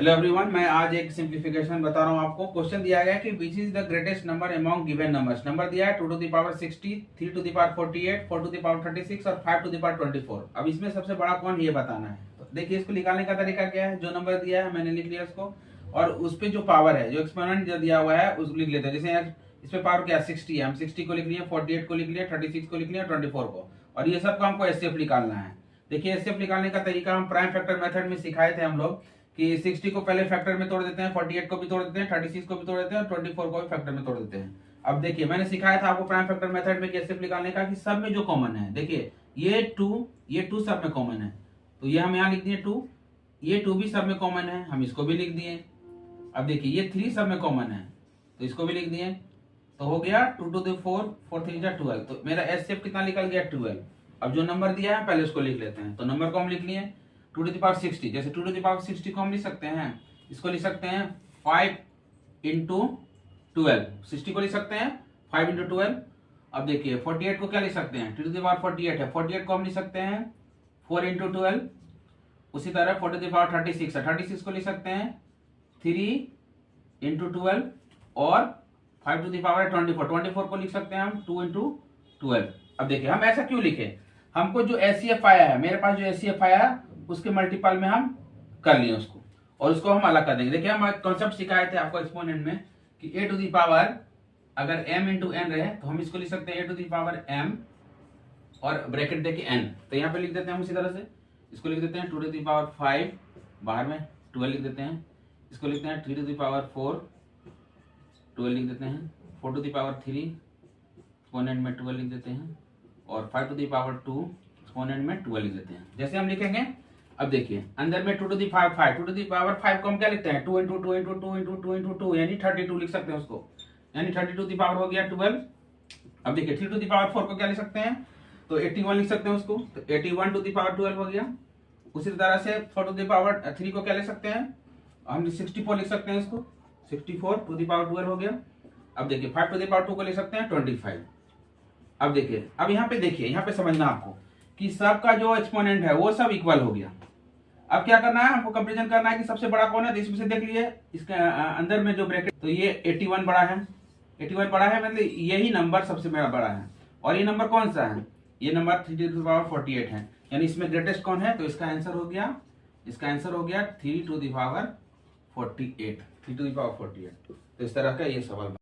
Hello everyone, मैं आज एक सिंप्लीफिकेशन बता रहा हूँ आपको। क्वेश्चन दिया गया कि which is the greatest number among given numbers. Number दिया है 2 to the power 60, 3 to the power 48, 4 to the power 36 और 5 टू द पावर 24। अब इसमें सबसे बड़ा कौन ये बताना है। तो देखिए इसको निकालने का तरीका क्या है। जो नंबर दिया है मैंने लिख लिया उसको, और उस पे जो पावर है, जो एक्सपोनेंट जो दिया हुआ है उसको लिख लेते हैं। जैसे यार इस पे पावर क्या 60 है, हम 60 को लिख लिए, 48 को लिख लिया, 36 को लिख लिया, 24 को, और ये सब को हमको एचसीएफ निकालना है। देखिए एचसीएफ निकालने का तरीका हम प्राइम फैक्टर मेथड में सिखाए थे हम लोग कि 60 को पहले फैक्टर में तोड़ देते हैं, 48 को भी तोड़ देते हैं, 36 को भी तोड़ देते हैं, और 24 को भी फैक्टर में तोड़ देते हैं। अब देखिए मैंने सिखाया था आपको प्राइम फैक्टर मेथड में कैसे निकालने का कि सब में जो कॉमन है, देखिए ये 2 सब में कॉमन है, तो ये हम यहाँ लिख दिए 2, ये 2 भी सब में कॉमन है, हम इसको भी लिख दिए। अब देखिए ये 3 सब में कॉमन है, तो इसको भी लिख दिए। तो हो गया 2 टू द 4, 4 3 जा 12। तो मेरा एचसीएफ कितना निकल गया 12। अब जो नंबर दिया है पहले उसको लिख लेते हैं। तो नंबर को हम लिख लिए 2 टू द पावर 60। जैसे 2 टू द पावर 60 को हम लिख सकते हैं, इसको लिख सकते हैं 5 इंटू 12। 60 को लिख सकते हैं 5 इंटू 12। अब देखिए 48 को क्या लिख सकते हैं, 2 टू द पावर 48 है, 48 को हम लिख सकते हैं 4 इंटू 12। उसी तरह 4 टू द पावर 36 है, 36 को लिख सकते हैं 3 इंटू 12, और 5 टू द पावर 24, 24 को लिख सकते हैं हम 2 इंटू 12। अब देखिए हम ऐसा क्यों लिखे, हमको जो एचसीएफ आया है, मेरे पास जो एचसीएफ आया उसके मल्टीपल में हम कर लिए उसको, और उसको हम अलग कर देंगे। देखिए हम कॉन्सेप्ट सिखाए थे आपको एक्सपोनेंट में कि ए टू दी पावर अगर m इंटू एन रहे तो हम इसको लिख सकते हैं ए टू दी पावर m और ब्रैकेट देके n। तो यहाँ पे लिख देते हैं हम इसी तरह से, इसको लिख देते हैं 2 टू दी पावर 5, बाहर में 12 लिख देते हैं। इसको लिखते हैं 3 टू दी पावर 4, 12 लिख देते हैं। 4 टू दी पावर 3 एक्सपोनेंट में 12 लिख देते हैं, और 5 टू दी पावर 2 एक्सपोनेंट में 12 लिख देते हैं। जैसे हम लिखेंगे, अब देखिए अंदर में 2 to the power 5, 2 to the power 5 को हम क्या लिखते हैं 2 इंटू 2 इंटू 2 इंटू 2 इंटू 2 यानी 32 लिख सकते हैं उसको, यानी 32 दी पावर हो गया 12। अब देखिए 3 टू दी पावर 4 को क्या लिख सकते हैं, तो 81 लिख सकते हैं उसको, तो 81 टू दी पावर 12 हो गया। उसी तरह से 4 टू दी पावर 3 को क्या लिख सकते हैं, हम 64 लिख सकते हैं इसको, 64 टू दी पावर 12 हो गया। अब देखिए 5 टू दी पावर 2 को लिख सकते हैं 25। अब देखिए, अब यहाँ पे देखिए, यहाँ पे समझना आपको कि सबका जो एक्सपोनेंट है वो सब इक्वल हो गया। अब क्या करना है, हमको कंपैरिजन करना है कि सबसे बड़ा कौन है। तो इसमें से देख लिए इसके अंदर में जो ब्रैकेट, तो ये 81 बड़ा है, 81 बड़ा है, मतलब यही नंबर सबसे बड़ा है। और ये नंबर कौन सा है, ये नंबर 3 टू द पावर 48 है, यानी इसमें ग्रेटेस्ट कौन है। तो इसका आंसर हो गया, इसका आंसर हो गया 3 to the power 48, 3 to the power 48। तो इस तरह का ये सवाल।